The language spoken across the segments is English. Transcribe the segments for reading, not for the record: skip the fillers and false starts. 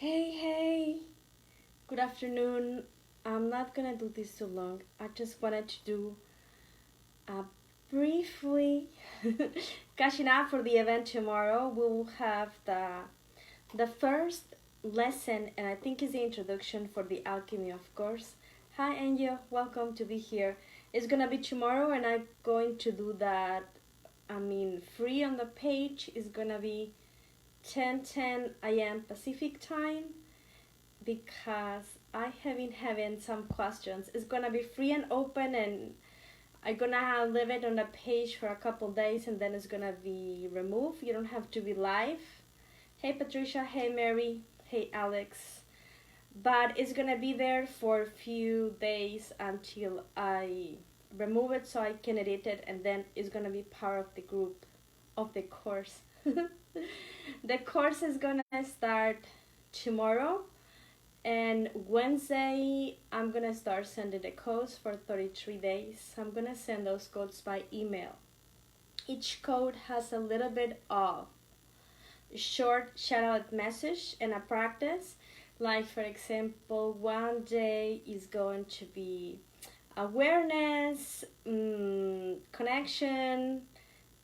Hey, good afternoon. I'm not gonna do this too long. I just wanted to do a briefly catching up for the event tomorrow. We'll have the first lesson, and I think is the introduction for the Alchemy of Course. Hi, Angel. Welcome to be here. It's gonna be tomorrow, and I'm going to do that. Free on the page is gonna be 10:10 a.m. Pacific time because I have been having some questions. It's gonna be free and open, and I'm gonna leave it on the page for a couple days, and then it's gonna be removed. You don't have to be live. Hey Patricia, hey Mary, hey Alex. But it's gonna be there for a few days until I remove it so I can edit it, and then it's gonna be part of the group of the course. The course is gonna start tomorrow, and Wednesday, I'm gonna start sending the codes for 33 days. I'm gonna send those codes by email. Each code has a little bit of short shout out message and a practice. Like, for example, one day is going to be awareness, connection,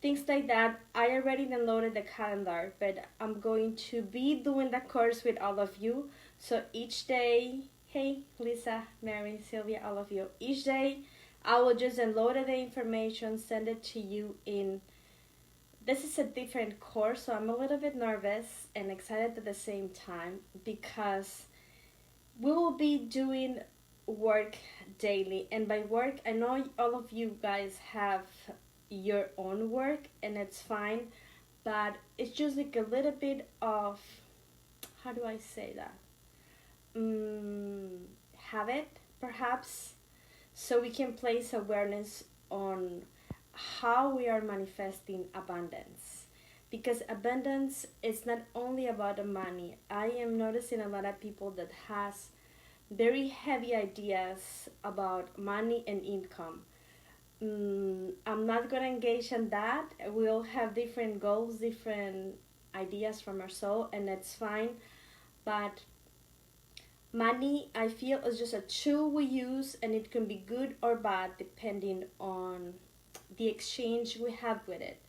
things like that. I already downloaded the calendar, but I'm going to be doing the course with all of you. So each day, hey Lisa, Mary, Sylvia, all of you, each day I will just download the information, send it to you in. This is a different course, so I'm a little bit nervous and excited at the same time because we will be doing work daily. And by work, I know all of you guys have your own work, and it's fine, but it's just like a little bit of, how do I say that? Habit, perhaps, so we can place awareness on how we are manifesting abundance, because abundance is not only about the money. I am noticing a lot of people that has very heavy ideas about money and income. I'm not gonna engage in that. We'll have different goals, different ideas from our soul, and that's fine. But money, I feel, is just a tool we use, and it can be good or bad depending on the exchange we have with it.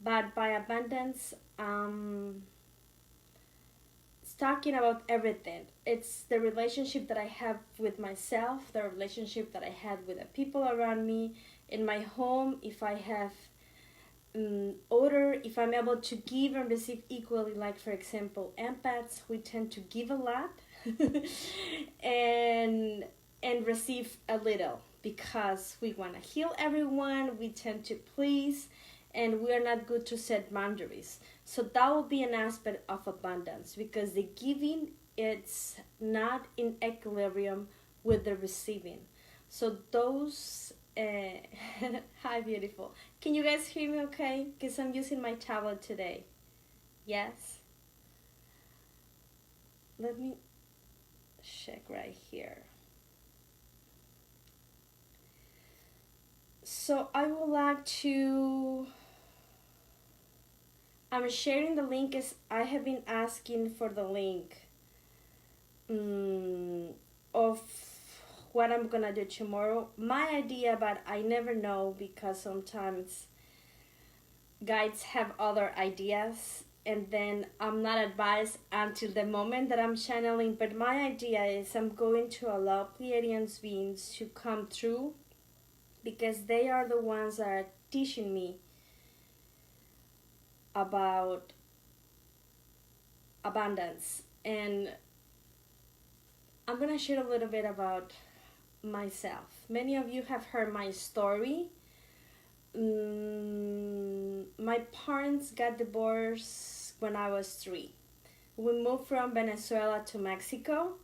But by abundance, it's talking about everything. It's the relationship that I have with myself, the relationship that I had with the people around me, in my home, if I have order, if I'm able to give and receive equally. Like, for example, empaths, we tend to give a lot and receive a little because we want to heal everyone, we tend to please, and we are not good to set boundaries. So that will be an aspect of abundance, because the giving, it's not in equilibrium with the receiving. So those hi beautiful, can you guys hear me okay? Because I'm using my tablet today. Yes, let me check right here. So I would like to, I'm sharing the link as I have been asking for the link of what I'm gonna do tomorrow. My idea, but I never know because sometimes guides have other ideas, and then I'm not advised until the moment that I'm channeling. But my idea is I'm going to allow Pleiadian beings to come through, because they are the ones that are teaching me about abundance. And I'm gonna share a little bit about myself. Many of you have heard my story. My parents got divorced when I was 3. We moved from Venezuela to Mexico,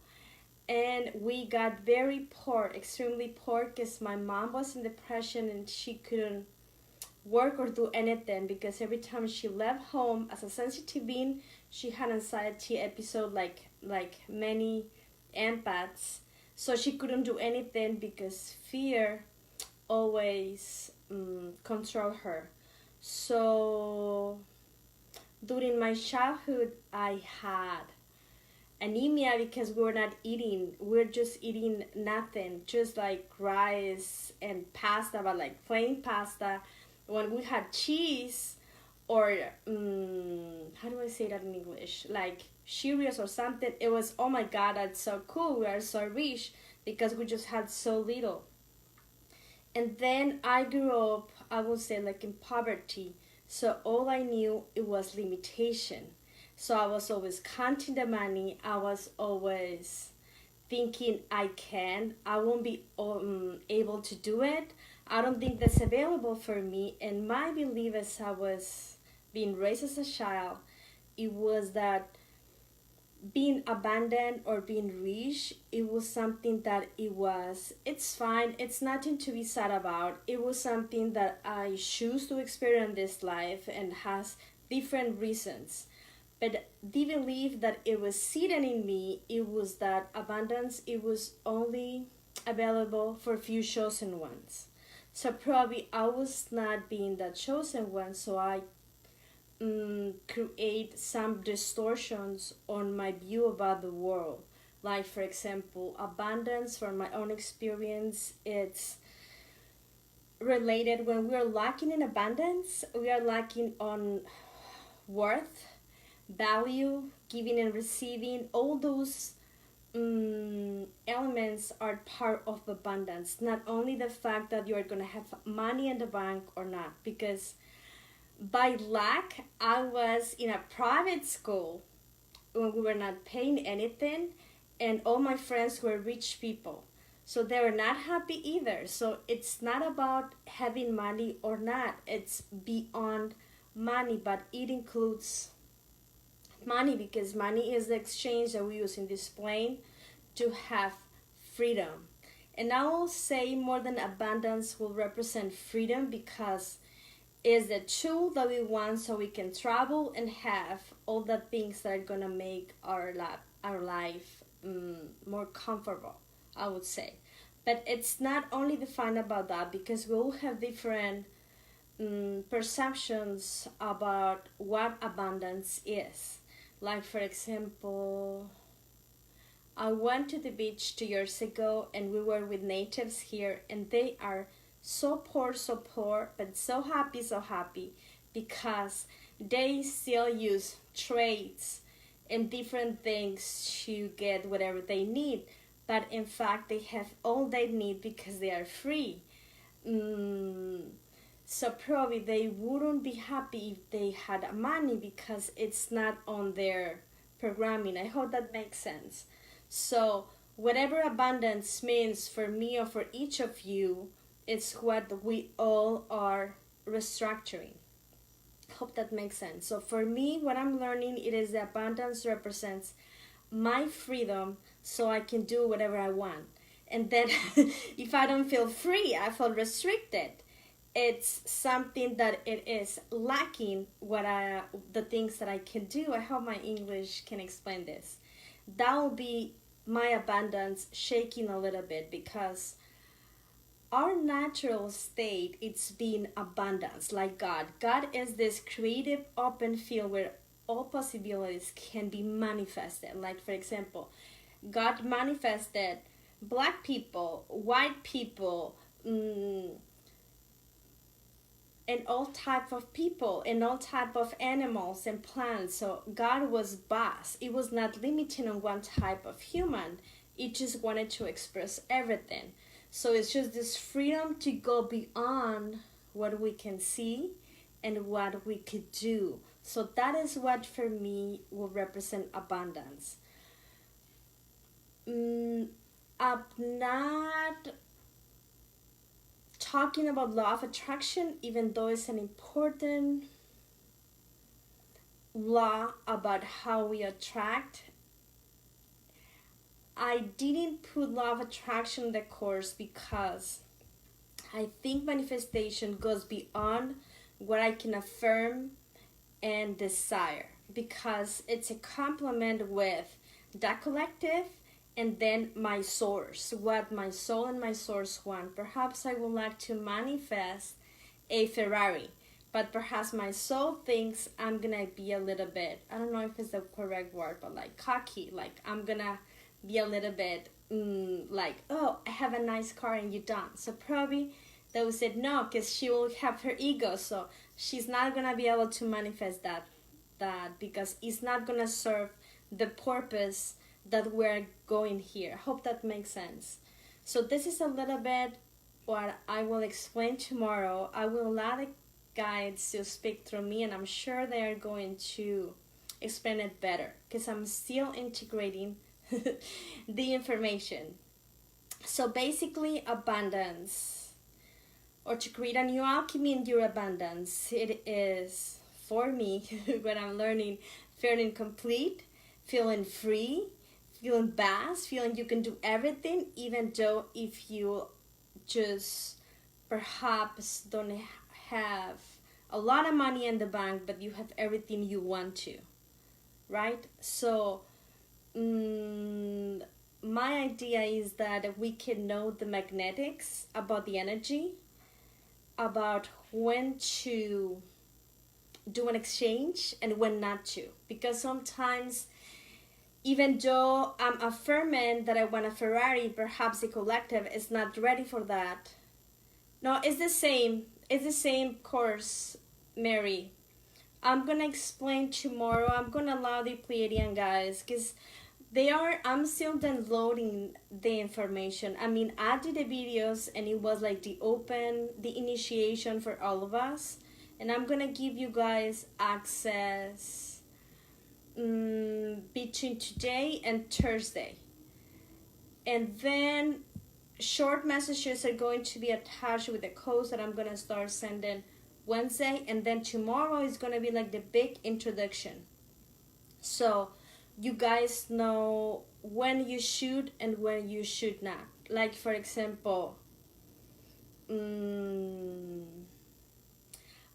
and we got very poor, extremely poor, because my mom was in depression and she couldn't work or do anything, because every time she left home as a sensitive being, she had anxiety episode like many empaths. So she couldn't do anything because fear always control her. So during my childhood, I had anemia because we're not eating. We're just eating nothing, just like rice and pasta, but like plain pasta. When we had cheese, or how do I say that in English? Like Cheerios or something. It was, oh my God, that's so cool. We are so rich because we just had so little. And then I grew up, I would say, like in poverty. So all I knew, it was limitation. So I was always counting the money. I was always thinking I won't be able to do it. I don't think that's available for me. And my belief as I was being raised as a child, it was that being abandoned or being rich, it was something that it's fine, it's nothing to be sad about. It was something that I choose to experience this life and has different reasons. But the belief that it was seated in me, it was that abundance, it was only available for few chosen ones. So probably I was not being that chosen one, so I create some distortions on my view about the world. Like, for example, abundance, from my own experience, it's related when we are lacking in abundance, we are lacking on worth, value, giving and receiving. All those elements are part of abundance. Not only the fact that you are going to have money in the bank or not, because by luck, I was in a private school when we were not paying anything, and all my friends were rich people. So they were not happy either. So it's not about having money or not. It's beyond money, but it includes money, because money is the exchange that we use in this plane to have freedom. And I will say more than abundance will represent freedom, because is the tool that we want so we can travel and have all the things that are gonna make our life more comfortable, I would say. But it's not only defined about that, because we all have different perceptions about what abundance is. Like, for example, I went to the beach 2 years ago and we were with natives here, and they are so poor, but so happy because they still use trades and different things to get whatever they need. But in fact, they have all they need because they are free. So probably they wouldn't be happy if they had money, because it's not on their programming. I hope that makes sense. So whatever abundance means for me or for each of you, it's what we all are restructuring. Hope that makes sense. So for me, what I'm learning, it is the abundance represents my freedom, so I can do whatever I want. And then if I don't feel free, I feel restricted. It's something that it is lacking the things that I can do. I hope my English can explain this. That will be my abundance shaking a little bit, because our natural state, it's being abundance, like God. God is this creative open field where all possibilities can be manifested. Like, for example, God manifested black people, white people, and all type of people, and all type of animals and plants. So God was vast. It was not limited on one type of human. It just wanted to express everything. So it's just this freedom to go beyond what we can see and what we could do. So that is what for me will represent abundance. I'm not talking about law of attraction, even though it's an important law about how we attract. I didn't put law of attraction in the course because I think manifestation goes beyond what I can affirm and desire, because it's a complement with the collective and then my source, what my soul and my source want. Perhaps I would like to manifest a Ferrari, but perhaps my soul thinks I'm gonna be a little bit, I don't know if it's the correct word, but like cocky, like I'm gonna be a little bit like, oh, I have a nice car and you don't. So probably they will say no, because she will have her ego, so she's not gonna be able to manifest that because it's not gonna serve the purpose that we're going here. I hope that makes sense. So this is a little bit what I will explain tomorrow. I will allow the guides to speak through me, and I'm sure they are going to explain it better because I'm still integrating the information. So basically, abundance, or to create a new alchemy in your abundance, it is, for me, when I'm learning, feeling complete, feeling free, feeling vast, feeling you can do everything, even though if you just perhaps don't have a lot of money in the bank, but you have everything you want to, right? So my idea is that we can know the magnetics about the energy, about when to do an exchange and when not to, because sometimes even though I'm affirming that I want a Ferrari, perhaps the collective is not ready for that. No, it's the same course, Mary. I'm gonna explain tomorrow. I'm gonna allow the Pleiadian guys, because I'm still downloading the information. I mean, I did the videos and it was like the initiation for all of us. And I'm gonna give you guys access between today and Thursday. And then short messages are going to be attached with the codes that I'm gonna start sending Wednesday. And then tomorrow is gonna be like the big introduction. So you guys know when you should and when you should not. Like, for example,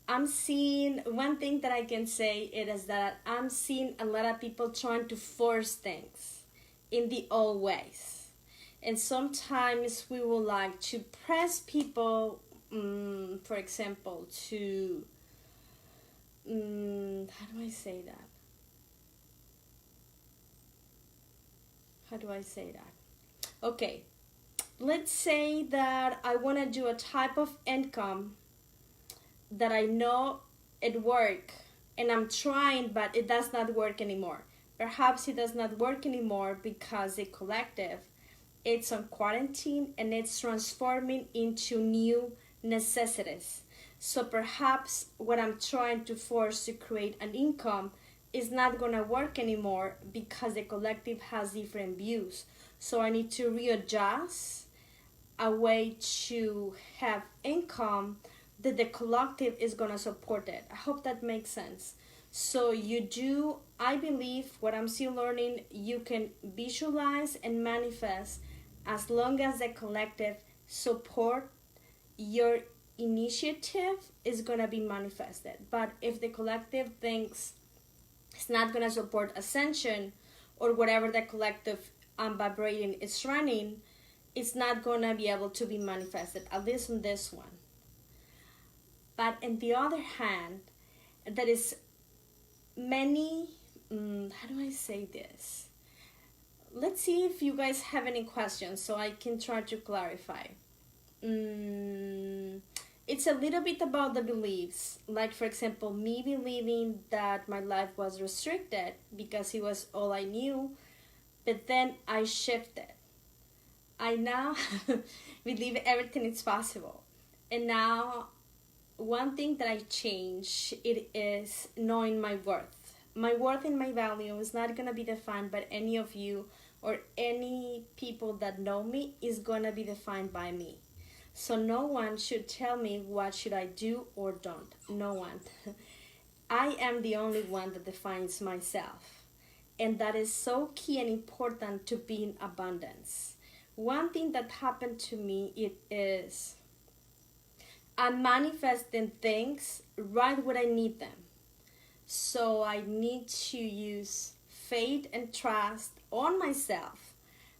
I'm seeing, one thing that I can say it is that I'm seeing a lot of people trying to force things in the old ways. And sometimes we would like to press people, for example, to, how do I say that? Okay, let's say that I want to do a type of income that I know it work and I'm trying, but it does not work anymore. Perhaps it does not work anymore because the collective, it's on quarantine and it's transforming into new necessities. So perhaps what I'm trying to force to create an income is not gonna work anymore because the collective has different views. So I need to readjust a way to have income that the collective is gonna support it. I hope that makes sense. So I believe what I'm still learning, you can visualize and manifest as long as the collective support your initiative is gonna be manifested. But if the collective thinks it's not gonna support ascension or whatever the collective vibrating is running, it's not gonna be able to be manifested, at least in this one. But on the other hand, there is many, how do I say this? Let's see if you guys have any questions so I can try to clarify. It's a little bit about the beliefs. Like, for example, me believing that my life was restricted because it was all I knew, but then I shifted. I now believe everything is possible. And now, one thing that I changed, it is knowing my worth. My worth and my value is not going to be defined by any of you or any people that know me. Is going to be defined by me. So no one should tell me what should I do or don't. No one. I am the only one that defines myself. And that is so key and important to be in abundance. One thing that happened to me, it is I'm manifesting things right when I need them. So I need to use faith and trust on myself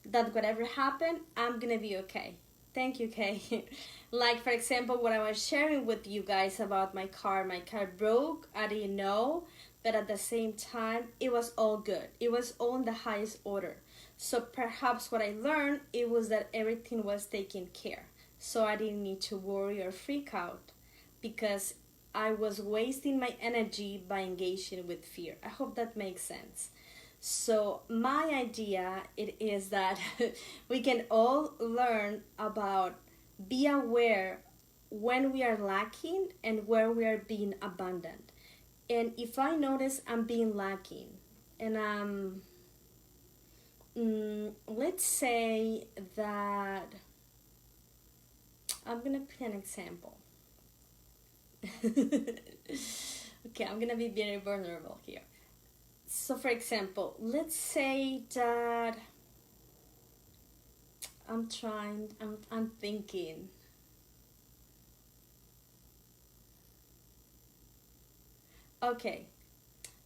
that whatever happened, I'm going to be okay. Thank you, Kay. Like, for example, what I was sharing with you guys about my car broke. I didn't know, but at the same time, it was all good. It was all in the highest order. So perhaps what I learned, it was that everything was taken care. So I didn't need to worry or freak out because I was wasting my energy by engaging with fear. I hope that makes sense. So my idea it is that we can all learn about be aware when we are lacking and where we are being abundant. And if I notice I'm being lacking and let's say that I'm gonna put an example. Okay, I'm gonna be very vulnerable here. So for example, let's say that I'm thinking. Okay,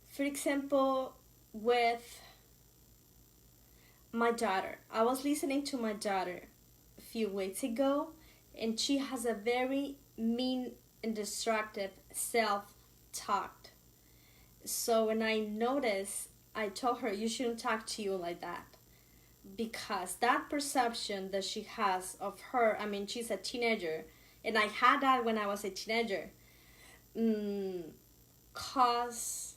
for example, with my daughter. I was listening to my daughter a few weeks ago, and she has a very mean and destructive self-talk. So when I noticed, I told her, you shouldn't talk to you like that. Because that perception that she has of her, I mean, she's a teenager, and I had that when I was a teenager, cause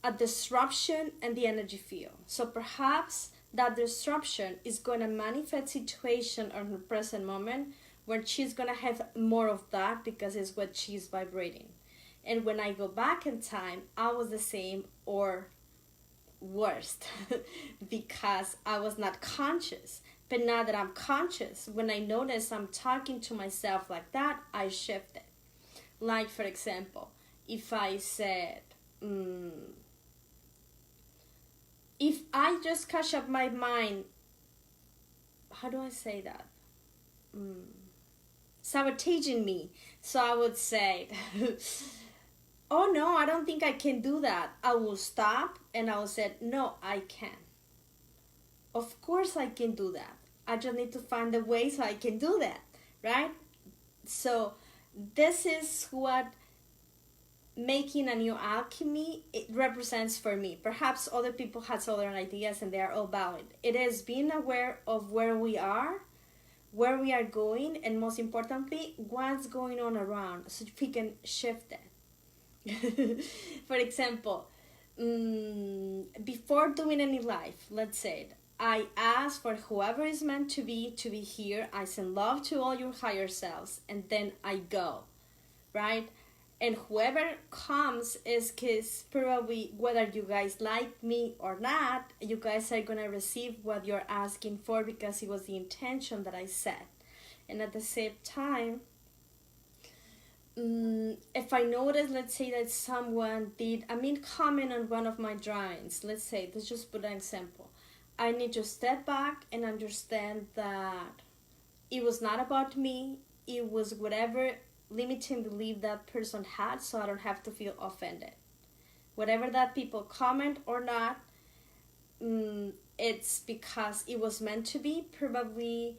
a disruption in the energy field. So perhaps that disruption is going to manifest situation on her present moment where she's going to have more of that because it's what she's vibrating. And when I go back in time, I was the same or worst because I was not conscious. But now that I'm conscious, when I notice I'm talking to myself like that, I shifted. Like, for example, if I said, if I just catch up my mind, how do I say that? Sabotaging me. So I would say, oh no, I don't think I can do that. I will stop and I will say, no, I can. Of course I can do that. I just need to find a way so I can do that, right? So this is what making a new alchemy it represents for me. Perhaps other people has other ideas and they are all valid. It is being aware of where we are going, and most importantly, what's going on around, so we can shift it. For example, before doing any life, let's say I ask for whoever is meant to be here. I send love to all your higher selves, and then I go, right? And whoever comes is because probably whether you guys like me or not, you guys are going to receive what you're asking for because it was the intention that I set. And at the same time, if I notice, let's say that someone did, comment on one of my drawings, let's just put an example. I need to step back and understand that it was not about me, it was whatever limiting belief that person had, so I don't have to feel offended. Whatever that people comment or not, it's because it was meant to be. Probably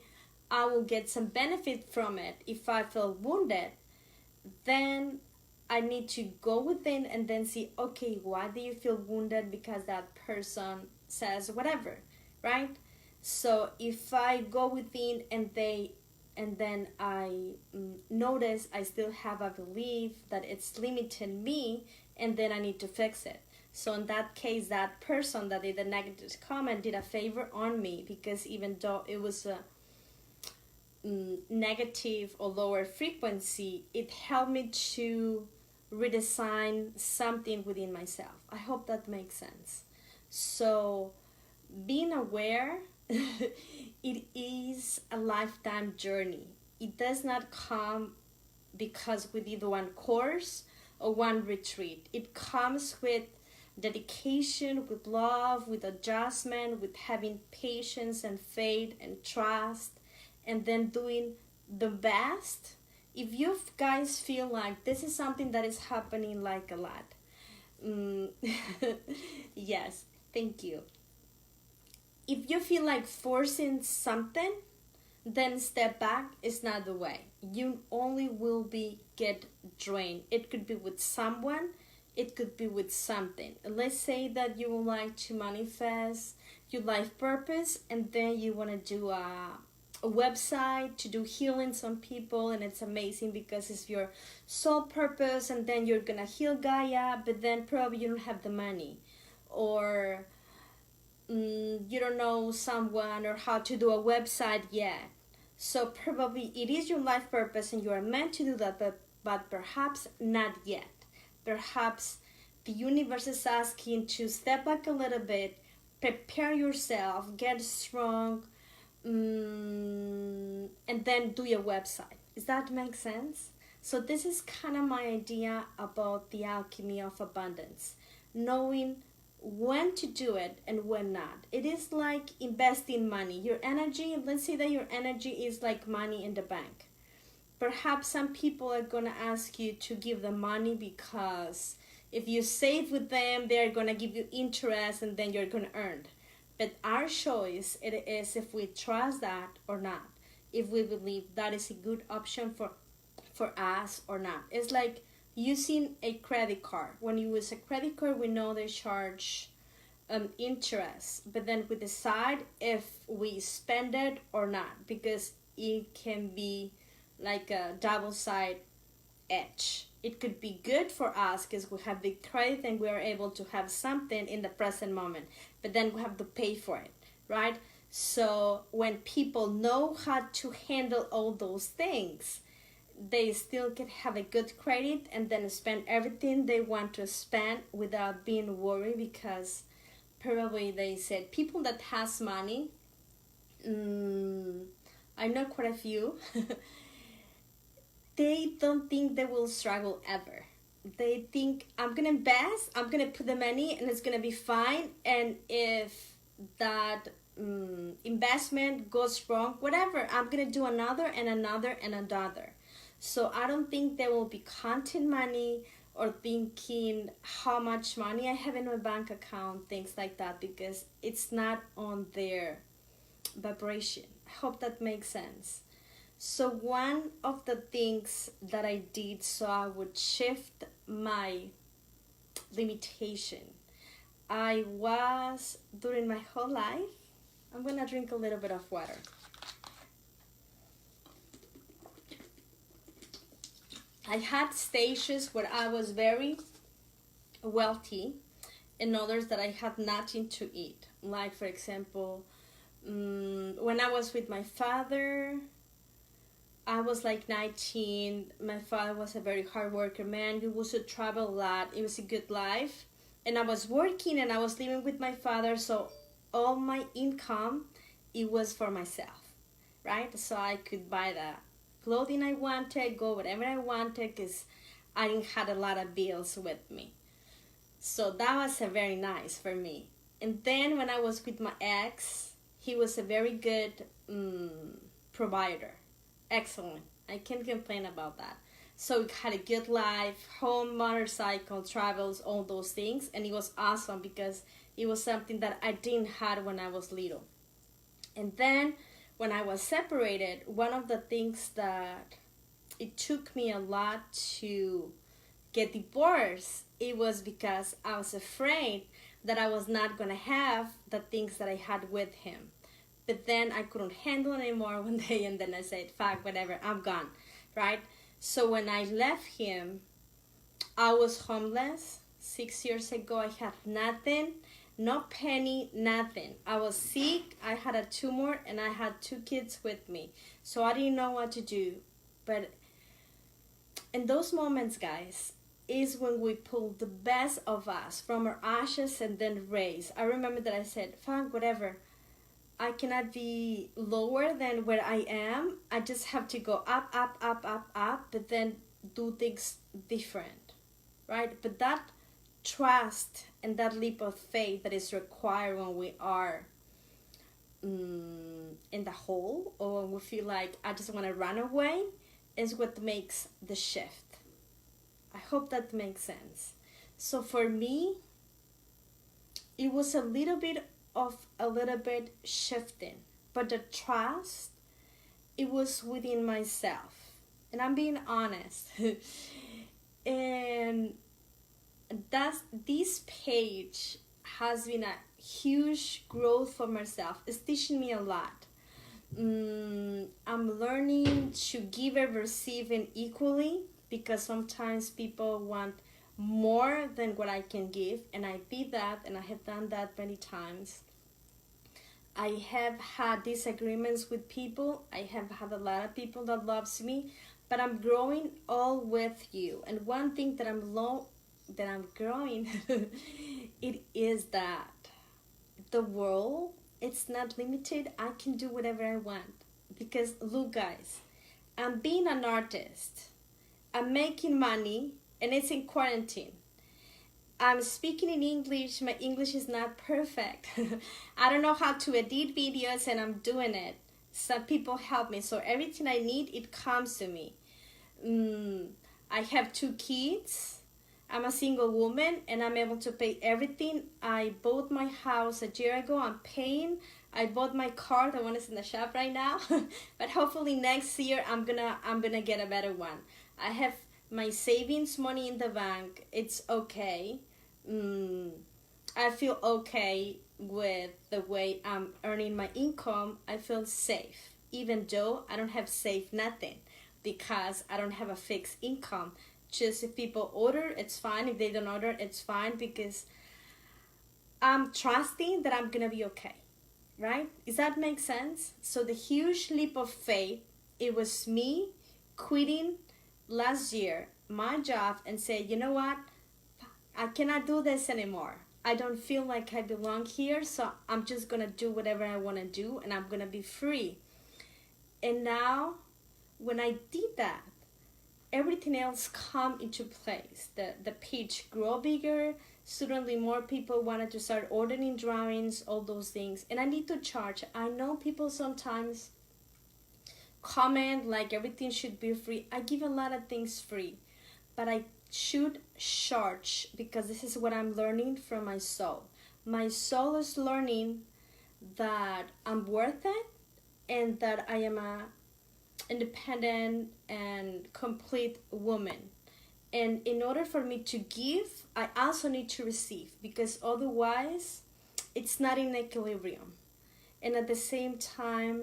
I will get some benefit from it. If I feel wounded, then I need to go within and then see, okay, why do you feel wounded? Because that person says whatever, right? So if I go within and then I notice I still have a belief that it's limiting me, and then I need to fix it. So in that case, that person that did the negative comment did a favor on me, because even though it was a negative or lower frequency, it helped me to redesign something within myself. I hope that makes sense. So being aware it is a lifetime journey. It does not come because we did one course or one retreat. It comes with dedication, with love, with adjustment, with having patience and faith and trust, and then doing the best. If you guys feel like this is something that is happening like a lot, yes, thank you. If you feel like forcing something, then step back is not the way. You only will be get drained. It could be with someone, it could be with something. Let's say that you would like to manifest your life purpose, and then you want to do a website to do healings on people, and it's amazing because it's your sole purpose, and then you're gonna heal Gaia, but then probably you don't have the money, or you don't know someone or how to do a website yet. So probably it is your life purpose and you are meant to do that, but perhaps not yet. Perhaps the universe is asking to step back a little bit, prepare yourself, get strong, and then do your website. Does that make sense? So this is kind of my idea about the alchemy of abundance. Knowing when to do it and when not. It is like investing money. Your energy, let's say that your energy is like money in the bank. Perhaps some people are going to ask you to give them money because if you save with them, they're going to give you interest and then you're going to earn. But our choice it is if we trust that or not. If we believe that is a good option for us or not. It's like using a credit card. When you use a credit card, we know they charge interest, but then we decide if we spend it or not, because it can be like a double side edge. It could be good for us because we have the credit and we are able to have something in the present moment, but then we have to pay for it, right? So when people know how to handle all those things, they still can have a good credit and then spend everything they want to spend without being worried, because probably they said people that has money, I know quite a few, they don't think they will struggle ever. They think, I'm gonna invest, I'm gonna put the money and it's gonna be fine, and if that investment goes wrong, whatever, I'm gonna do another and another and another. So I don't think they will be counting money or thinking how much money I have in my bank account, things like that, because it's not on their vibration. I hope that makes sense. So one of the things that I did so I would shift my limitation, I was, during my whole life, I'm gonna drink a little bit of water. I had stages where I was very wealthy and others that I had nothing to eat. Like, for example, when I was with my father, I was like 19. My father was a very hard worker man. We used to travel a lot. It was a good life. And I was working and I was living with my father. So all my income, it was for myself, right? So I could buy the clothing I wanted, go whatever I wanted, because I didn't have a lot of bills with me. So that was a very nice for me. And then when I was with my ex, he was a very good provider. Excellent. I can't complain about that. So we had a good life, home, motorcycle, travels, all those things. And it was awesome because it was something that I didn't have when I was little. And then when I was separated, one of the things that it took me a lot to get divorced, it was because I was afraid that I was not going to have the things that I had with him. But then I couldn't handle it anymore one day, and then I said, fuck, whatever, I'm gone, right? So when I left him, I was homeless. 6 years ago, I had nothing. No penny, nothing. I was sick, I had a tumor, and I had 2 kids with me. So I didn't know what to do. But in those moments, guys, is when we pull the best of us from our ashes and then raise. I remember that I said, fine, whatever. I cannot be lower than where I am. I just have to go up, up, up, up, up, but then do things different, right? But that trust and that leap of faith that is required when we are in the hole, or when we feel like I just want to run away, is what makes the shift. I hope that makes sense. So for me, it was a little bit shifting, but the trust it was within myself. And I'm being honest. And this page has been a huge growth for myself. It's teaching me a lot. I'm learning to give and receive and equally, because sometimes people want more than what I can give, and I did that, and I have done that many times. I have had disagreements with people. I have had a lot of people that loves me, but I'm growing all with you. And one thing that I'm growing it is that the world, it's not limited. I can do whatever I want, because look guys, I'm being an artist, I'm making money, and it's in quarantine. I'm speaking in English. My English is not perfect. I don't know how to edit videos, and I'm doing it. Some people help me, so everything I need, it comes to me. I have 2 kids. I'm a single woman, and I'm able to pay everything. I bought my house a year ago. I'm paying. I bought my car. The one is in the shop right now. But hopefully next year I'm gonna get a better one. I have my savings money in the bank. It's okay. I feel okay with the way I'm earning my income. I feel safe, even though I don't have safe nothing, because I don't have a fixed income. Just if people order, it's fine. If they don't order, it's fine, because I'm trusting that I'm gonna be okay, right? Does that make sense? So the huge leap of faith, it was me quitting last year my job and say, you know what? I cannot do this anymore. I don't feel like I belong here, so I'm just gonna do whatever I wanna do, and I'm gonna be free. And now, when I did that, everything else come into place. The page grow bigger. Suddenly more people wanted to start ordering drawings, all those things. And I need to charge. I know people sometimes comment like everything should be free. I give a lot of things free, but I should charge, because this is what I'm learning from my soul. My soul is learning that I'm worth it, and that I am a independent and complete woman. And in order for me to give, I also need to receive, because otherwise it's not in equilibrium. And at the same time,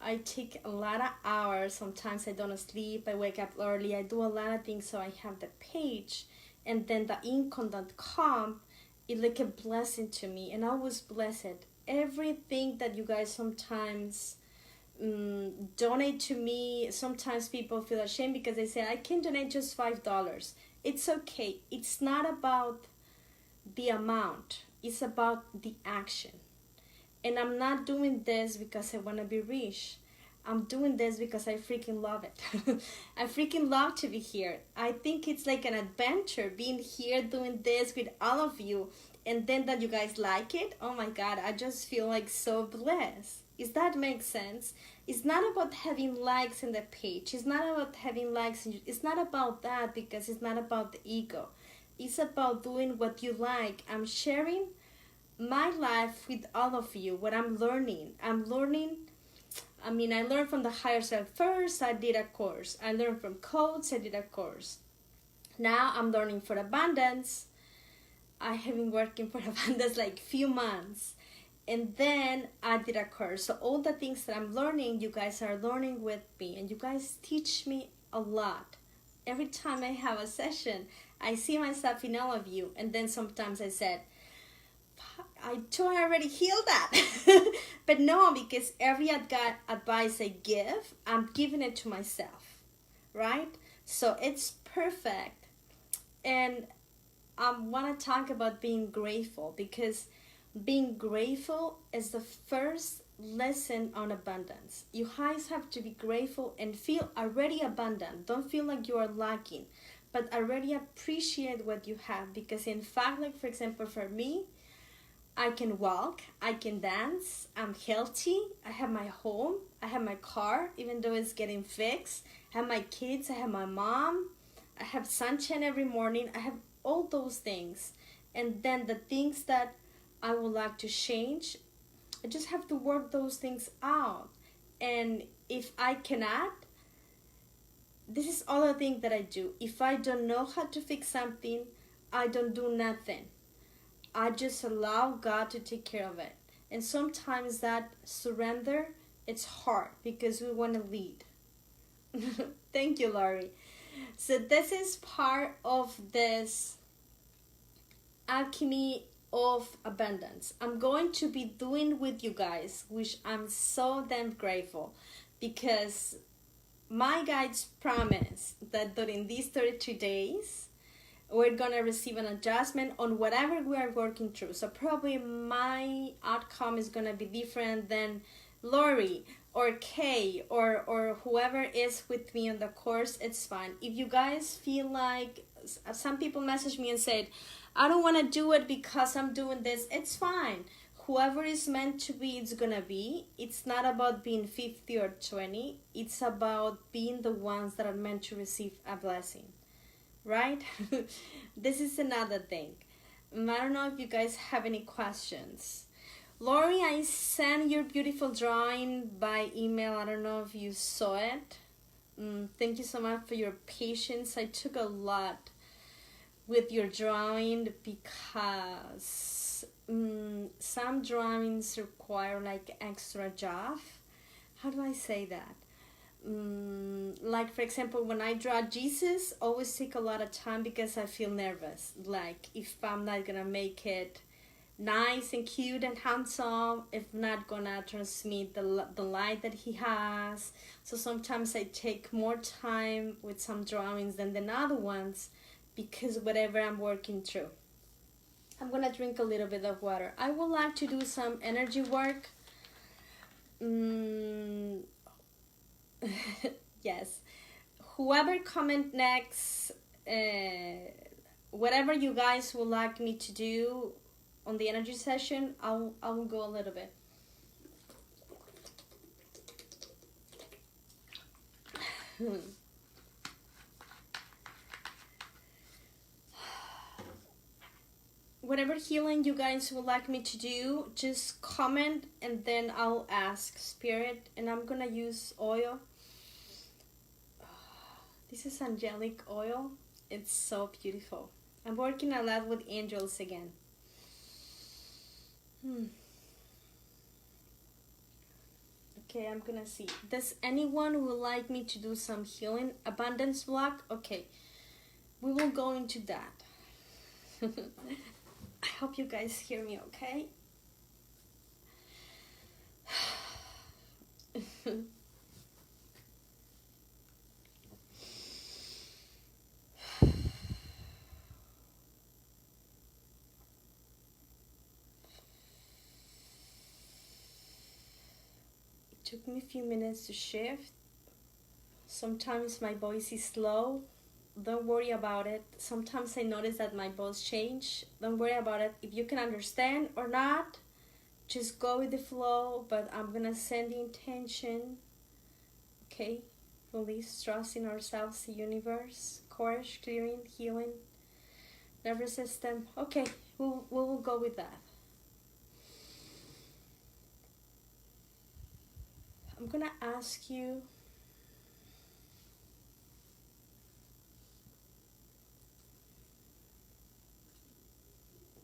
I take a lot of hours. Sometimes I don't sleep, I wake up early, I do a lot of things, so I have the page, and then the income that come, it's like a blessing to me, and I was blessed. Everything that you guys sometimes donate to me, sometimes people feel ashamed because they say I can donate just $5. It's okay. It's not about the amount, it's about the action. And I'm not doing this because I want to be rich. I'm doing this because I freaking love it. I freaking love to be here. I think it's like an adventure being here doing this with all of you. And then that you guys like it, oh my god, I just feel like so blessed. Does that make sense? It's not about having likes in the page. It's not about having likes. It's not about that, because it's not about the ego. It's about doing what you like. I'm sharing my life with all of you, what I'm learning. I learned from the higher self first. I did a course. I learned from codes. I did a course. Now I'm learning for abundance. I have been working for abundance like few months. And then I did a course. So all the things that I'm learning, you guys are learning with me. And you guys teach me a lot. Every time I have a session, I see myself in all of you. And then sometimes I said, I thought I already healed that. But no, because every advice I give, I'm giving it to myself, right? So it's perfect. And I want to talk about being grateful, because being grateful is the first lesson on abundance. You guys have to be grateful and feel already abundant. Don't feel like you are lacking, but already appreciate what you have. Because in fact, like for example, for me, I can walk, I can dance, I'm healthy, I have my home, I have my car, even though it's getting fixed, I have my kids, I have my mom, I have sunshine every morning, I have all those things. And then the things that I would like to change, I just have to work those things out. And if I cannot, this is all the thing that I do. If I don't know how to fix something, I don't do nothing. I just allow God to take care of it. And sometimes that surrender, it's hard because we want to lead. Thank you, Laurie. So this is part of this Alchemy of Abundance. I'm going to be doing with you guys, which I'm so damn grateful, because my guides promise that during these 32 days, we're going to receive an adjustment on whatever we are working through. So probably my outcome is going to be different than Lori or Kay or whoever is with me on the course. It's fine. If you guys feel like, some people message me and said, I don't want to do it because I'm doing this, it's fine. Whoever is meant to be, it's gonna be. It's not about being 50 or 20. It's about being the ones that are meant to receive a blessing. Right? This is another thing. I don't know if you guys have any questions. Lori, I sent your beautiful drawing by email. I don't know if you saw it. Thank you so much for your patience. I took a lot with your drawing because some drawings require like extra job. How do I say that? Like for example, when I draw Jesus, always take a lot of time because I feel nervous. Like if I'm not gonna make it nice and cute and handsome, if not gonna transmit the light that he has. So sometimes I take more time with some drawings than the other ones because whatever I'm working through. I'm gonna drink a little bit of water. I would like to do some energy work. Yes. Whoever comment next, whatever you guys would like me to do on the energy session, I will go a little bit. Whatever healing you guys would like me to do, just comment and then I'll ask Spirit, and I'm gonna use oil. This is angelic oil. It's so beautiful. I'm working a lot with angels again. Okay, I'm gonna see. Does anyone would like me to do some healing? Abundance block? Okay, we will go into that. I hope you guys hear me okay. It took me a few minutes to shift. Sometimes my voice is slow. Don't worry about it. Sometimes I notice that my voice change. Don't worry about it. If you can understand or not, just go with the flow. But I'm gonna send the intention. Okay, release, trust in ourselves, the universe, courage, clearing, healing, nervous system. Okay, we'll go with that. I'm gonna ask you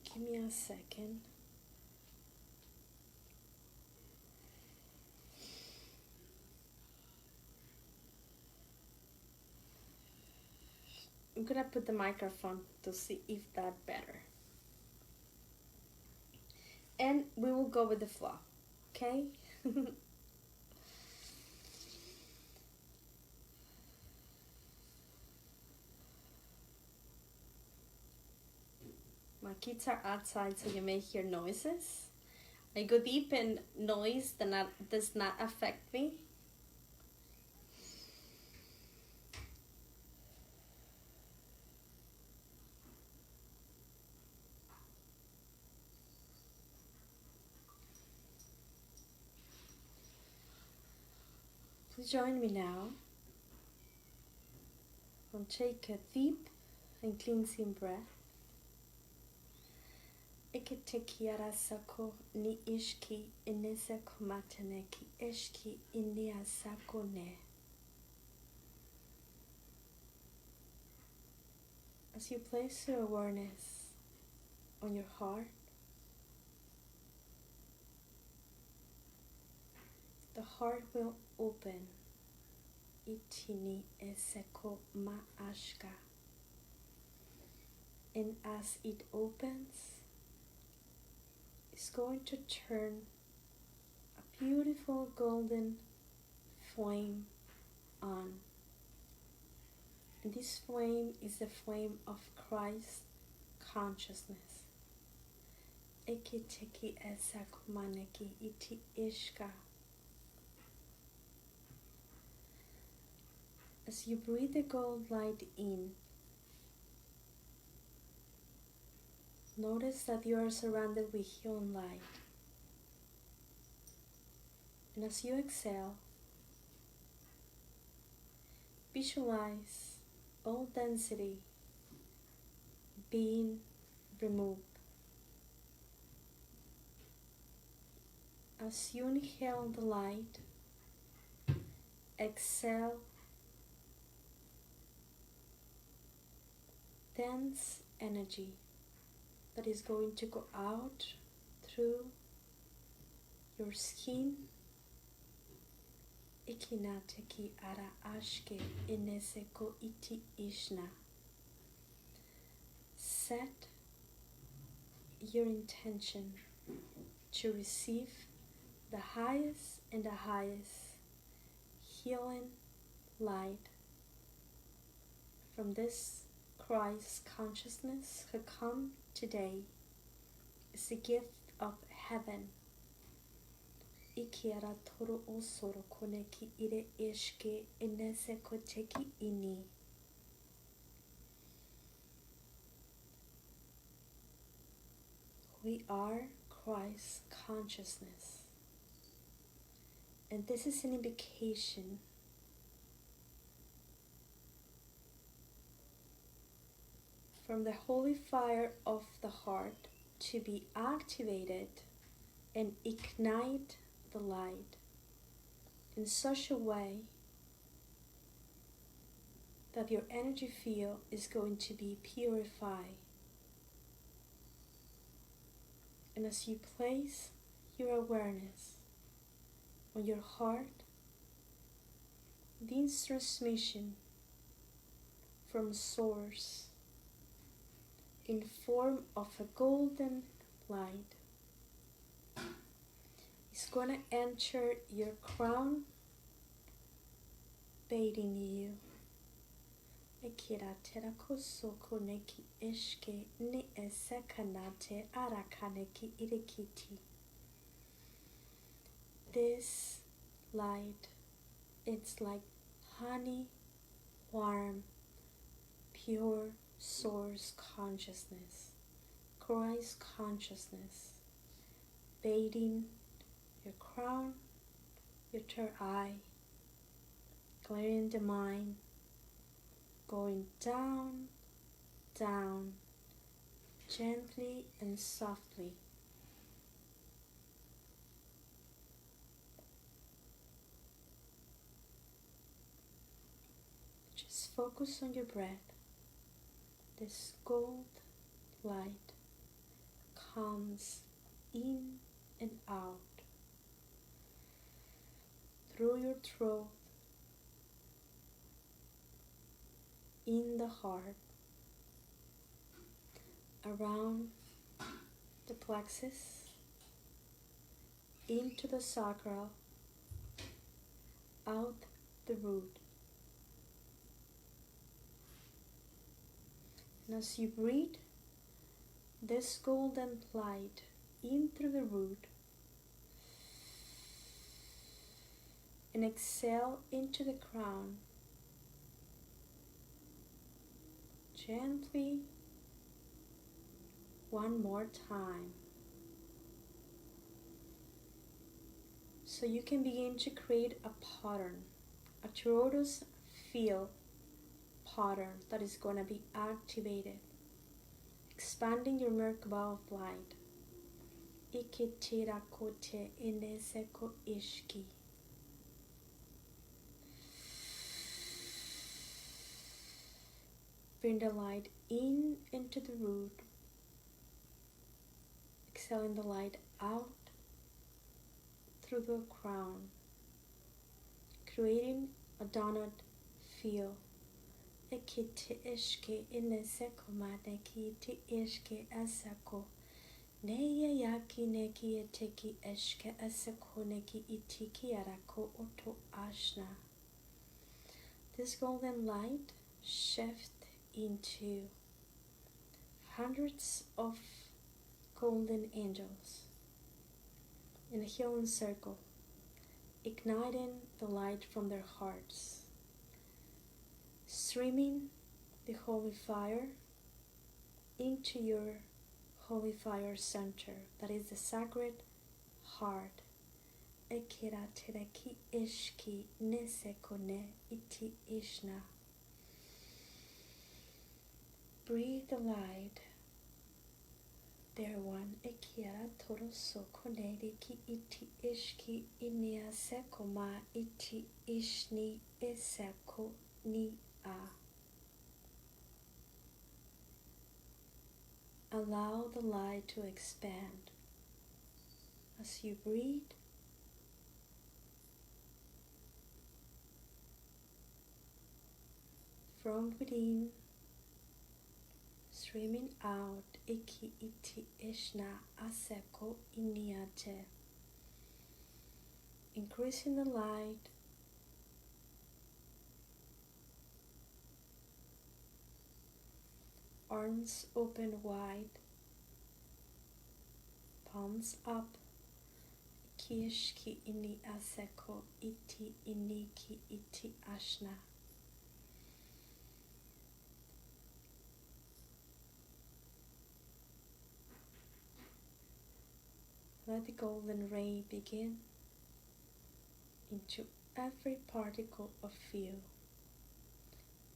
give me a second. I'm gonna put the microphone to see if that's better. And we will go with the flow, okay? My kids are outside, so you may hear noises. I go deep in noise that does not affect me. Please join me now. I'll take a deep and cleansing breath. Ikiteki arasako ni ishki ineseko mateneki ishki iniasako ne. As you place your awareness on your heart, the heart will open. Itini eseko maashka. And as it opens, it's going to turn a beautiful golden flame on. And this flame is the flame of Christ consciousness. Ekiteki esakumaneki iti ishka. As you breathe the gold light in, notice that you are surrounded with healing light. And as you exhale, visualize all density being removed. As you inhale the light, exhale dense energy that is going to go out through your skin. Ikinateki ara ashke ineseko iti ishna. Set your intention to receive the highest and the highest healing light from this Christ consciousness who come today is a gift of heaven. Ikiara toro osoro koneki ire ishke inese koteki ini. We are Christ consciousness. And this is an invocation from the holy fire of the heart to be activated and ignite the light in such a way that your energy field is going to be purified. And as you place your awareness on your heart, this transmission from source in form of a golden light is going to enter your crown, bathing you. Ekira terakoso koneki ishke ni esekanate arakaneki irikiti. This light, it's like honey, warm, pure source consciousness, Christ consciousness, bathing your crown, your third eye, clearing the mind, going down, down, gently and softly. Just focus on your breath. This gold light comes in and out through your throat, in the heart, around the plexus, into the sacral, out the root. And as you breathe this golden light in through the root and exhale into the crown, gently, one more time. So you can begin to create a pattern, a toroidal field pattern that is going to be activated, expanding your Merkaba of light Ikitira kote ineseko ishki. Bring the light in into the root. Exhaling the light out through the crown, creating a donut feel. Ekiti ishki ineseko maneki ti ishki asako. Neya yaki neki eteki eshke asako neki itiki arako oto ashna. This golden light shifts into hundreds of golden angels in a healing circle, igniting the light from their hearts, streaming the holy fire into your holy fire center, that is the sacred heart. Ekira tereki ishki nesekone iti ishna. Breathe the light. There one ekira toro sokone ki iti ishki inia sekoma iti ishni eseko ni a. Allow the light to expand as you breathe. From within, streaming out, iki iti ishna aseko iniate, increasing the light, arms open wide, palms up, kishki ini aseko iti iniki iti ashna. Let the golden ray begin into every particle of you,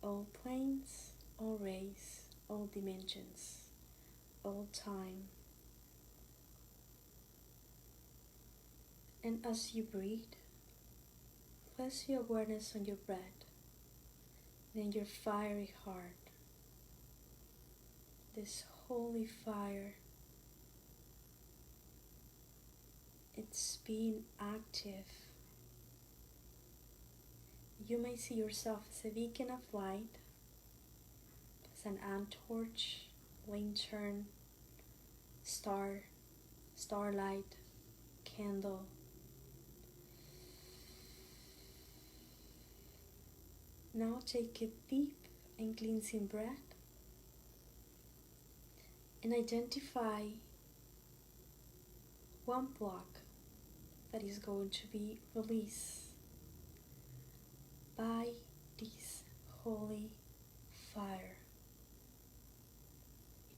all planes, all rays, all dimensions, all time. And as you breathe, place your awareness on your breath and in your fiery heart. This holy fire, it's being active. You may see yourself as a beacon of light, as an antorch, lantern, star, starlight, candle. Now take a deep and cleansing breath and identify one block that is going to be released by this holy fire.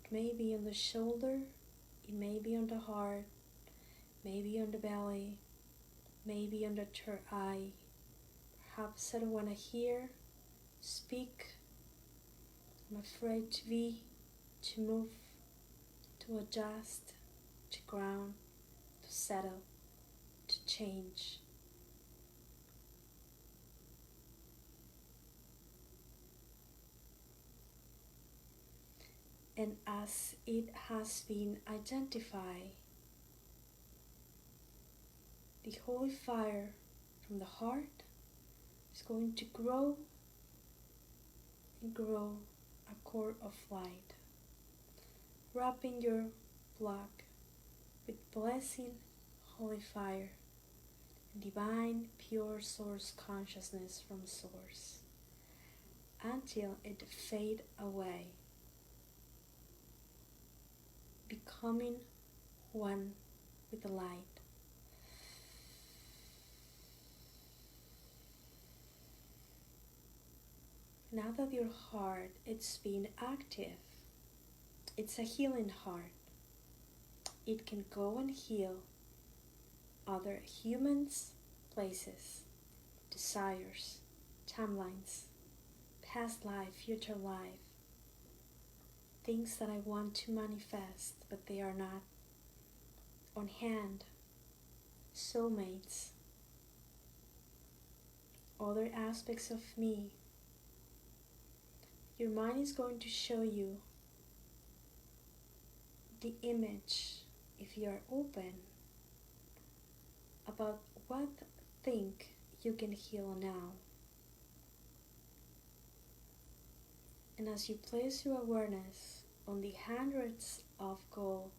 It may be on the shoulder, it may be on the heart, maybe on the belly, maybe on the third eye. Perhaps I don't want to hear, speak. I'm afraid to be, to move, to adjust, to ground, to settle, to change. And as it has been identified, the holy fire from the heart is going to grow and grow a core of light, wrapping your block with blessing, holy fire, and divine pure source consciousness from source, until it fades away, becoming one with the light. Now that your heart is being active, it's a healing heart. It can go and heal other humans, places, desires, timelines, past life, future life, things that I want to manifest, but they are not. on hand, soulmates, other aspects of me. Your mind is going to show you the image, if you are open, about what thing you can heal now. And as you place your awareness on the hundreds of gold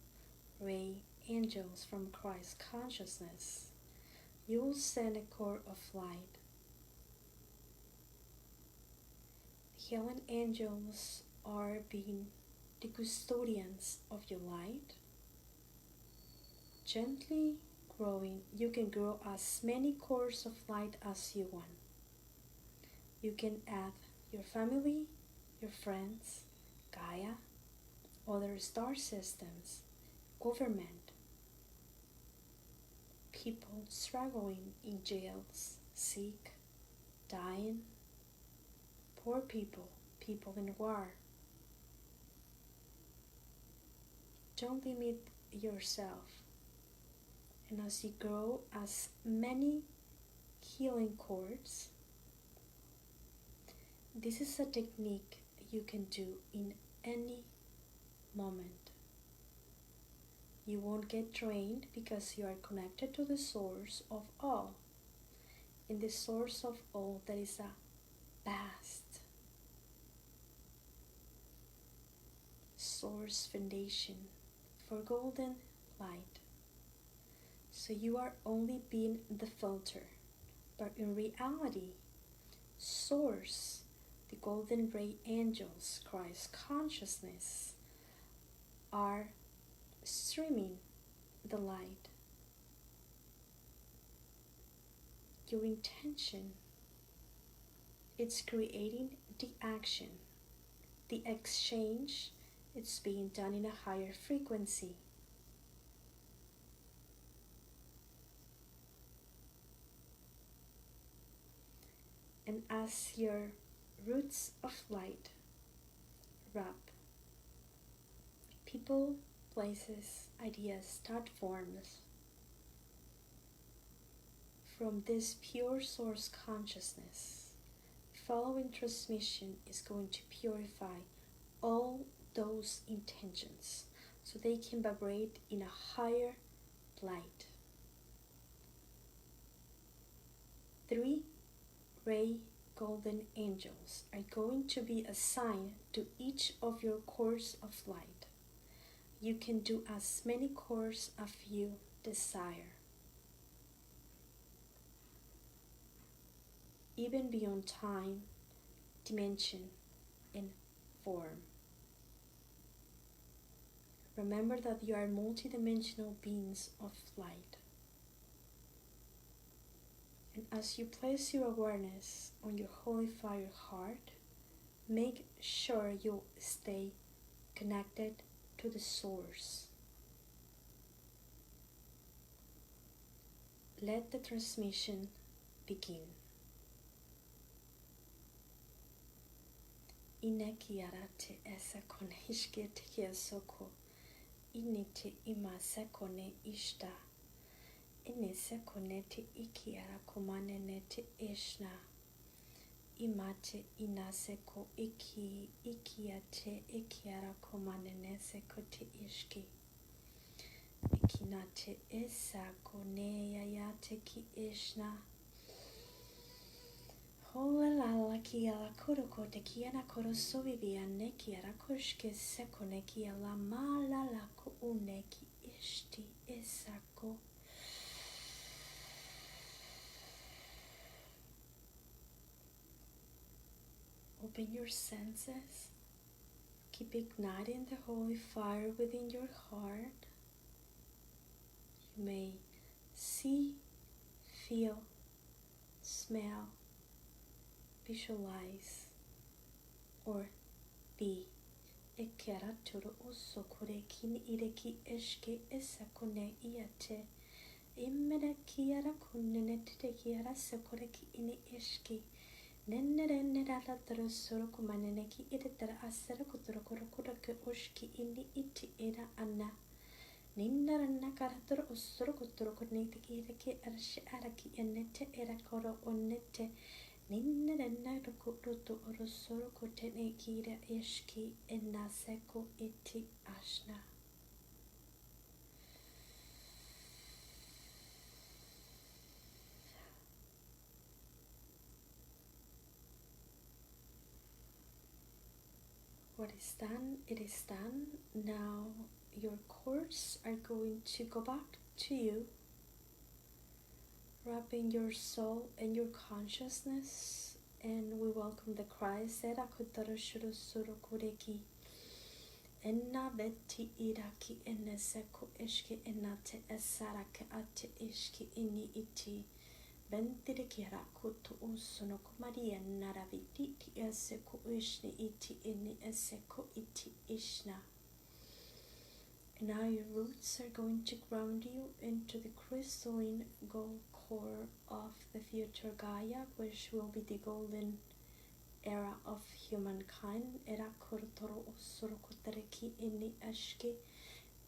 ray angels from Christ consciousness, you will send a core of light. Healing angels are being the custodians of your light. Gently growing, you can grow as many cores of light as you want. You can add your family, your friends, Gaia, other star systems, government, people struggling in jails, sick, dying, poor people, people in war. Don't limit yourself. And as you grow as many healing cords, this is a technique you can do in any moment. You won't get drained because you are connected to the source of all. And the source of all, that is a vast source foundation for golden light. So you are only being the filter, but in reality, source, the golden ray angels, Christ consciousness, are streaming the light. Your intention, it's creating the action. The exchange, it's being done in a higher frequency. And as your roots of light wrap, people, places, ideas start forms from this pure source consciousness. Following transmission is going to purify all those intentions so they can vibrate in a higher light. 3 ray golden angels are going to be assigned to each of your cores of light. You can do as many cores as you desire, even beyond time, dimension, and form. Remember that you are multidimensional beings of light. And as you place your awareness on your holy fire heart, make sure you stay connected to the source. Let the transmission begin. Inekiara te esa kone ishke te kiasoko. Inite ima sekone ishta. Ine sekone te ikiara komane ne te ishna. Imate inaseko ikiate ikiara komane ne seko te ishki. Ikinate esa kone yayate ki ishna. Hola kia la koroko te kia na koroso vivia ne kia ra koshke seko ne kia la mala la ko une ki ishti esako. Open your senses. Keep igniting the holy fire within your heart. You may see, feel, smell, visualize, or be. Ekera toro oso kore kin ireki eske esa kone iate. Immeda kiara kunene te kiara sekore ki ini eski. Nennere nerala toro soro kumanene ki iretara asera kutoro koro kura ke oshki ini iti era anna. Nindaranna karatoro osoro kotoro konete kireke arshi araki enete erakoro onete. Nindaranna rokoto orosoro kotene kira eshki enaseko iti ashna. What is done, it is done. Now your course are going to go back to you, wrapping your soul and your consciousness, and we welcome the Christ. Era kotaro shuru suru kureki. Enna veti iraki eneseko ishki enate esarake ate ishki ini iti. Ventire kira kutu usuno kumaria naraviti eseko ishni iti ini eseko iti ishna. Now your roots are going to ground you into the crystalline gold core of the future Gaia, which will be the golden era of humankind. Era korotoro osoro kotareki ini ashki,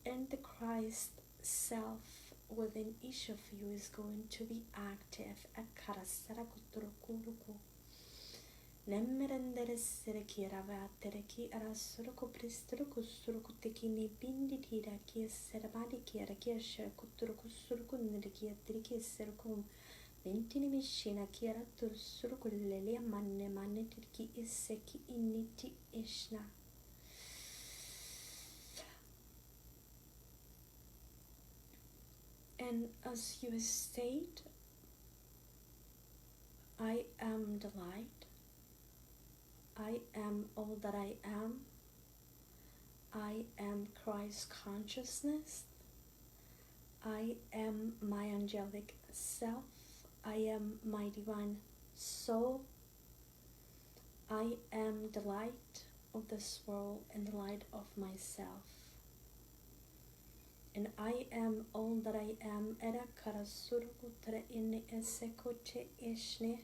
and the Christ self within each of you is going to be active. Akarasara kotorokuruku. Nemmerendere sereki ravatereki arasuruko pristuruku suruku tekini bindi tiraki serabadi kiaraki ashakuturuku suruku nereki atriki serukum. Ventini mishina kiara tursuruku lelia manne tirki iseki initi ishna. And as you state, I am the light. I am all that I am. I am Christ consciousness. I am my angelic self. I am my divine soul. I am the light of this world and the light of myself. And I am all that I am. Era karasuruku tra in esekote ishne.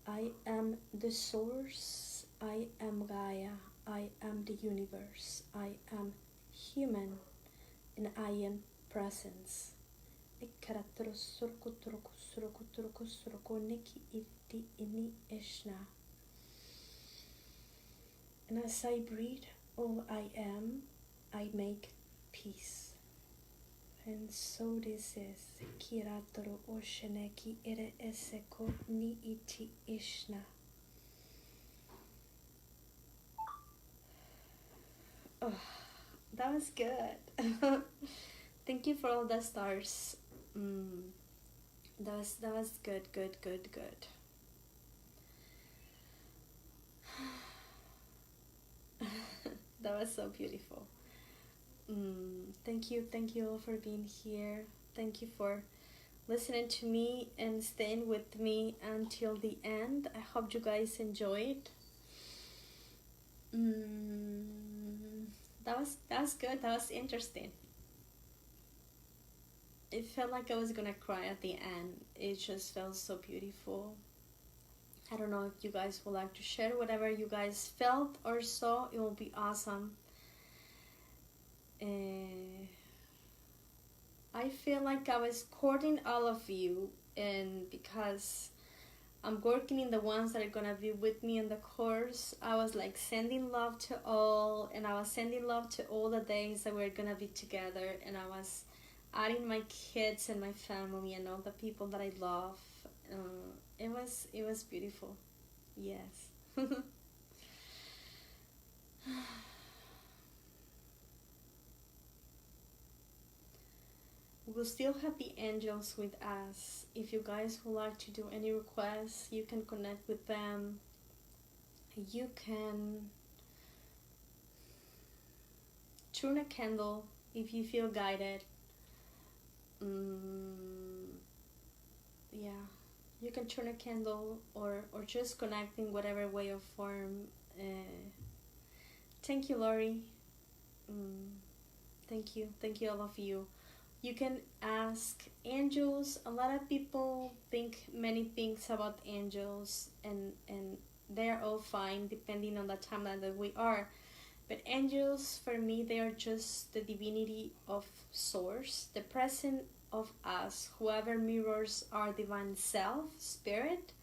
I am the source. I am Gaia. I am the universe. I am human. And I am presence. Ikaratoro suruku turuku suruku turuku suruku neki iti ini ishna. And as I breathe all I am, I make peace. And so this is Kiratoro Osheneki Ere Eseko Ni Iti Ishna. Oh, that was good. Thank you for all the stars. That was good. That was so beautiful. Thank you all for being here. Thank you for listening to me and staying with me until the end. I hope you guys enjoyed. That was good. That was interesting. It felt like I was gonna cry at the end. It just felt so beautiful. I don't know if you guys would like to share whatever you guys felt or saw. It will be awesome. I feel like I was courting all of you, and because I'm working in the ones that are gonna be with me in the course, I was like sending love to all, and I was sending love to all the days that we're gonna be together, and I was adding my kids and my family and all the people that I love. It was beautiful. Yes. We'll still have the angels with us. If you guys would like to do any requests, you can connect with them. You can turn a candle if you feel guided. Yeah, you can turn a candle or just connect in whatever way or form. Thank you, Lori. Thank you all of you. You can ask angels. A lot of people think many things about angels, and they're all fine depending on the timeline that we are. But angels, for me, they are just the divinity of source, the presence of us, whoever mirrors our divine self, spirit,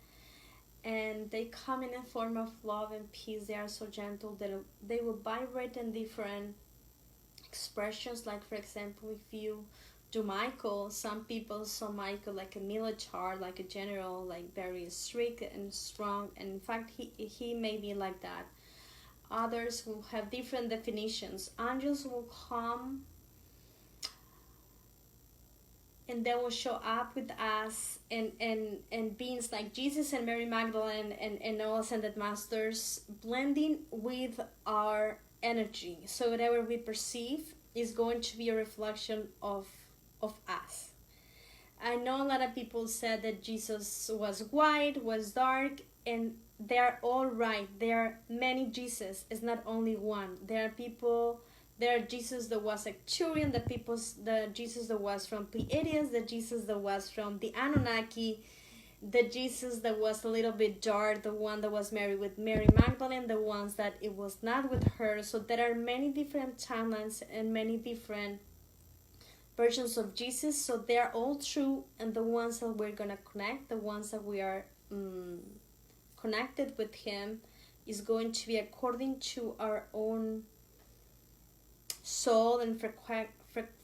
and they come in a form of love and peace. They are so gentle that they will vibrate in different expressions. Like, for example, if you do Michael, some people saw Michael like a military, like a general, like very strict and strong, and in fact he may be like that. Others will have different definitions. Angels will come and they will show up with us, and beings like Jesus and Mary Magdalene and all ascended masters blending with our energy. So whatever we perceive is going to be a reflection of us. I know a lot of people said that Jesus was white, was dark, and they're all right. There are many Jesus. It's not only one. There are Jesus that was Arcturian, the Jesus that was from Pleiades, the Jesus that was from the Anunnaki, the Jesus that was a little bit dark, the one that was married with Mary Magdalene, the ones that it was not with her. So there are many different timelines and many different versions of Jesus. So they're all true, and the ones that we're gonna connect, the ones that we are connected with him, is going to be according to our own soul and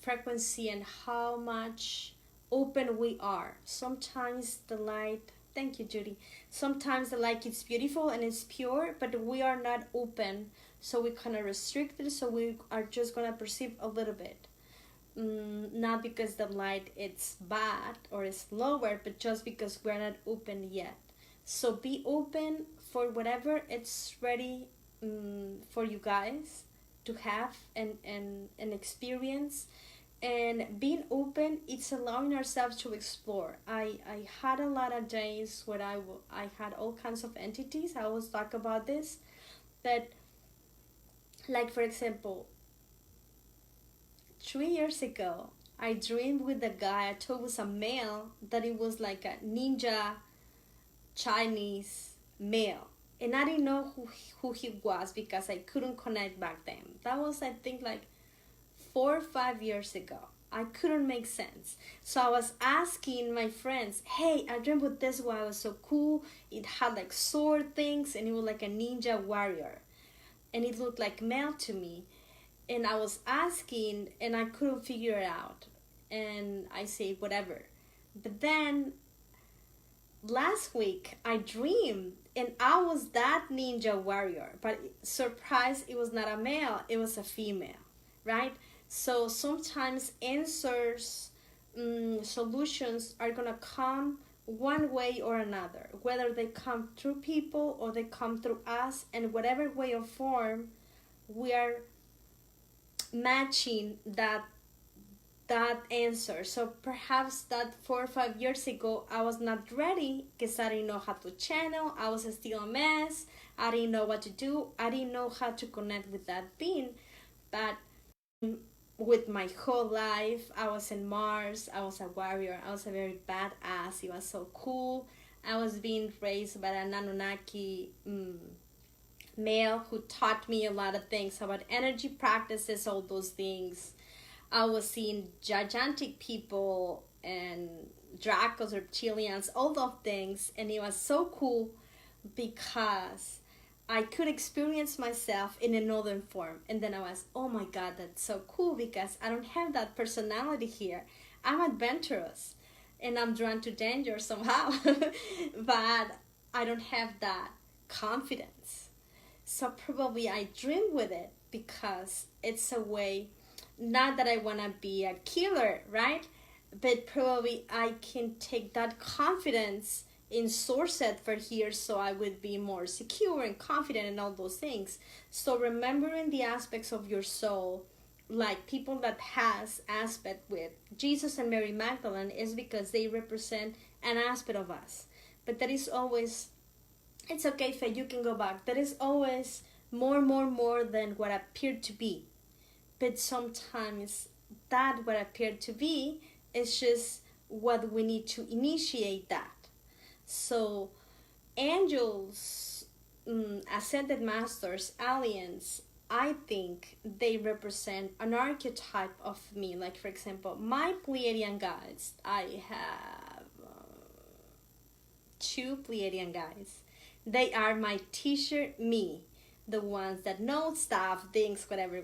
frequency and how much open we are. Sometimes the light, thank you Judy, sometimes the light is beautiful and it's pure, but we are not open, so we kind of restricted, so we are just gonna perceive a little bit. Not because the light it's bad or it's lower, but just because we're not open yet. So be open for whatever it's ready for you guys to have and experience. And being open, it's allowing ourselves to explore. I had a lot of days where I had all kinds of entities. I always talk about this, that, like, for example, 3 years ago, I dreamed with a guy I thought was a male, that it was like a ninja Chinese male. And I didn't know who he was because I couldn't connect back then. That was, I think, like 4 or 5 years ago. I couldn't make sense. So I was asking my friends, hey, I dreamed with this guy. It was so cool. It had like sword things and it was like a ninja warrior. And it looked like male to me. And I was asking and I couldn't figure it out. And I say, whatever. But then last week I dreamed and I was that ninja warrior. But surprise, it was not a male, it was a female, right? So sometimes answers, solutions are gonna come one way or another. Whether they come through people or they come through us, and whatever way or form, we are matching that answer. So perhaps that 4 or 5 years ago I was not ready because I didn't know how to channel. I was still a mess. I didn't know what to do. I didn't know how to connect with that being. But with my whole life, I was in Mars. I was a warrior. I was a very badass. It was so cool. I was being raised by an Anunnaki male who taught me a lot of things about energy practices, all those things. I was seeing gigantic people and Dracos, reptilians, all those things, and it was so cool because I could experience myself in another form. And then I was, oh my God, that's so cool because I don't have that personality here. I'm adventurous and I'm drawn to danger somehow, but I don't have that confidence. So probably I dream with it because it's a way, not that I want to be a killer, right? But probably I can take that confidence in source it for here, so I would be more secure and confident and all those things. So remembering the aspects of your soul, like people that has aspect with Jesus and Mary Magdalene, is because they represent an aspect of us. But there is always, it's okay, Faye, you can go back. There is always more than what appeared to be. But sometimes that what appeared to be is just what we need to initiate that. So angels, ascended masters, aliens, I think they represent an archetype of me. Like, for example, my Pleiadian guides, I have two Pleiadian guides. They are my teacher me, the ones that know stuff, things, whatever.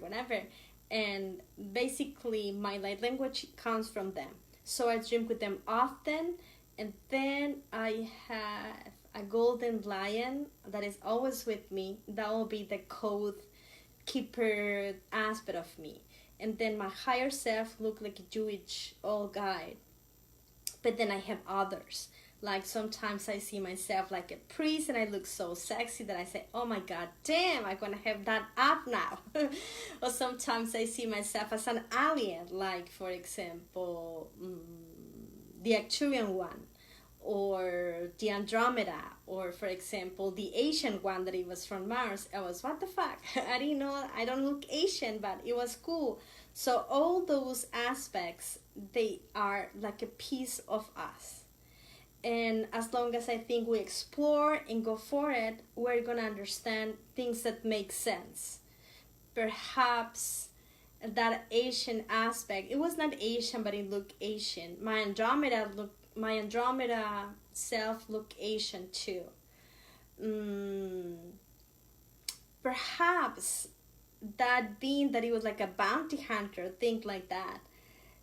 And basically, my light language comes from them. So I dream with them often. And then I have a golden lion that is always with me. That will be the code keeper aspect of me. And then my higher self look like a Jewish old guy. But then I have others. Like sometimes I see myself like a priest and I look so sexy that I say, oh my god, damn, I'm gonna have that up now. Or sometimes I see myself as an alien, like for example, the Arcturian one, or the Andromeda, or for example, the Asian one that it was from Mars. I was, what the fuck? I didn't know, I don't look Asian, but it was cool. So all those aspects, they are like a piece of us. And as long as I think we explore and go for it, we're gonna understand things that make sense. Perhaps that Asian aspect, it was not Asian, but it looked Asian. My Andromeda self looked Asian too. Perhaps that being that it was like a bounty hunter, think like that,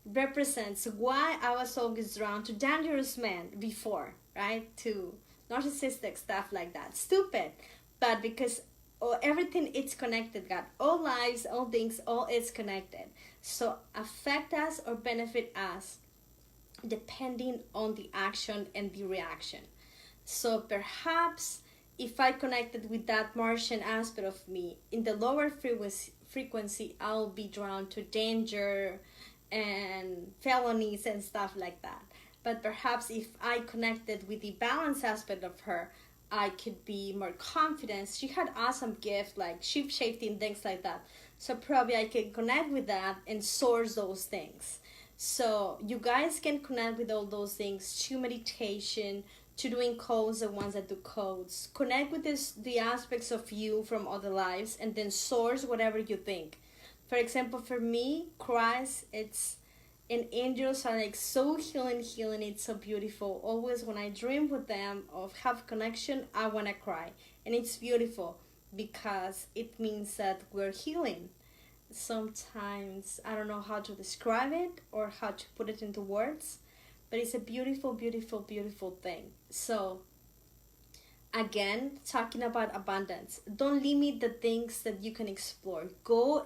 represents why I was always drawn to dangerous men before, right? To narcissistic stuff like that. Stupid. But because everything is connected, God. All lives, all things, all is connected. So affect us or benefit us depending on the action and the reaction. So perhaps if I connected with that Martian aspect of me, in the lower frequency, I'll be drawn to danger and felonies and stuff like that. But perhaps if I connected with the balance aspect of her, I could be more confident. She had awesome gift like shape-shifting and things like that. So probably I can connect with that and source those things. So you guys can connect with all those things to meditation, to doing codes, the ones that do codes. Connect with the aspects of you from other lives and then source whatever you think. For example, for me, Christ, and angels are like so healing, it's so beautiful. Always when I dream with them of have connection, I want to cry. And it's beautiful because it means that we're healing. Sometimes I don't know how to describe it or how to put it into words, but it's a beautiful, beautiful, beautiful thing. So again, talking about abundance, don't limit the things that you can explore. Go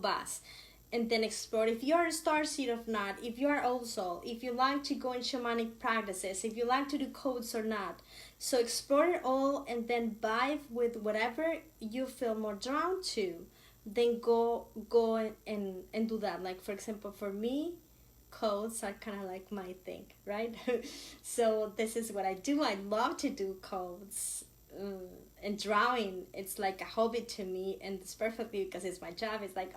vast and then explore. If you're a starseed or not, if you are also, if you like to go in shamanic practices, if you like to do codes or not. So explore it all and then vibe with whatever you feel more drawn to. Then go and do that. Like for example, for me, codes are kind of like my thing, right? So this is what I do. I love to do codes, and drawing. It's like a hobby to me, and it's perfectly because it's my job. It's like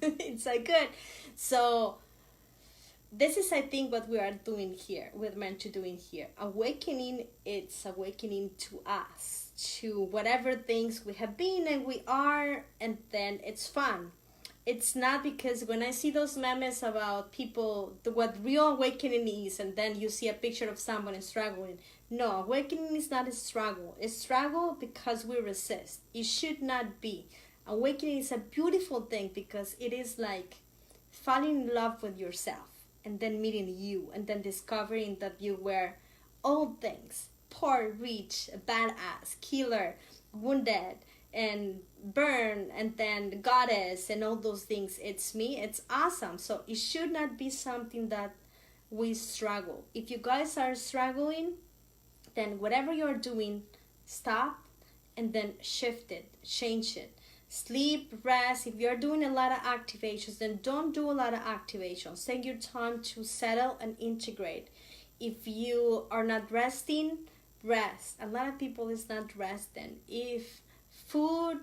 it's so good. So this is, I think, what we are doing here. We're meant to doing here. Awakening. It's awakening to us, to whatever things we have been and we are, and then it's fun. It's not because when I see those memes about people, what real awakening is, and then you see a picture of someone struggling. No, awakening is not a struggle. It's struggle because we resist. It should not be. Awakening is a beautiful thing because it is like falling in love with yourself and then meeting you and then discovering that you were all things. Poor, rich, badass, killer, wounded, and burn, and then goddess, and all those things. It's me. It's awesome. So it should not be something that we struggle. If you guys are struggling, then whatever you're doing, stop and then shift it, change it. Sleep, rest. If you're doing a lot of activations, then don't do a lot of activations. Take your time to settle and integrate. If you are not resting, rest. A lot of people is not resting. If food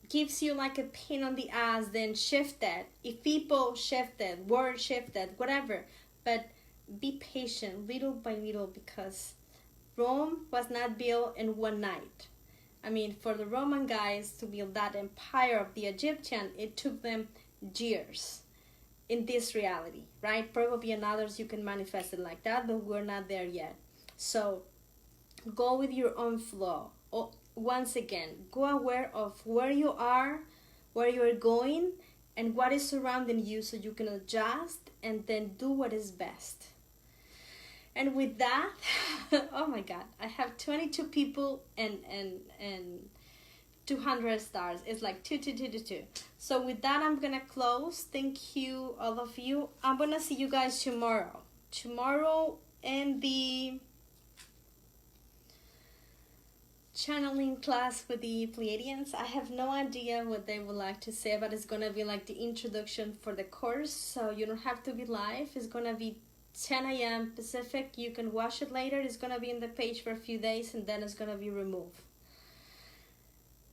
gives you like a pain on the ass, then shift it. If people shifted, word shifted, whatever. But be patient little by little because Rome was not built in one night. I mean, for the Roman guys to build that empire of the Egyptian, it took them years in this reality, right? Probably in others you can manifest it like that, but we're not there yet. So go with your own flow. Once again, go aware of where you are, where you're going, and what is surrounding you, so you can adjust and then do what is best. And with that, oh my God, I have 22 people and 200 stars. It's like 2, 2, 2, 2, 2. So with that, I'm gonna close. Thank you, all of you. I'm gonna see you guys tomorrow. Tomorrow in the channeling class with the Pleiadians. I have no idea what they would like to say, but it's gonna be like the introduction for the course, so you don't have to be live. It's gonna be 10 a.m. Pacific. You can watch it later. It's gonna be in the page for a few days, and then it's gonna be removed.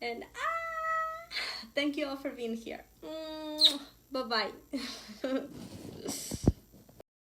And thank you all for being here. Bye bye.